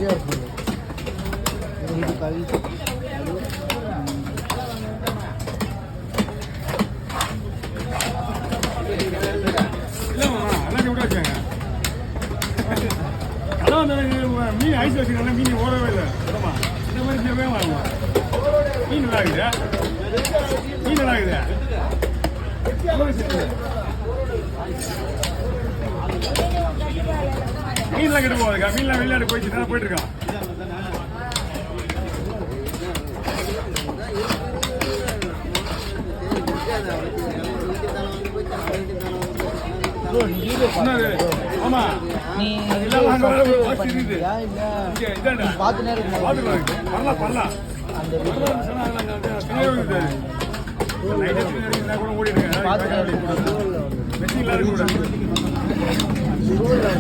ஒல்லியாக இருக்கும். இது கவி மீன் ஐஸ் வச்சுருக்காங்க. மீன் ஓடவே இல்லை. இந்த மாதிரி மீனவே வாங்குவோம். மீன் நல்லா இருக்குது. மீன் நல்லா இருக்குது. மீன்லாம் கிட்ட போவாதுக்கா. மீன்லாம் வெளிநாடு போயிட்டு தான் போயிட்டு இருக்கான். ஆமா நீ பார்த்து நேரம் பண்ணலாம். அந்த ஓடிட்டு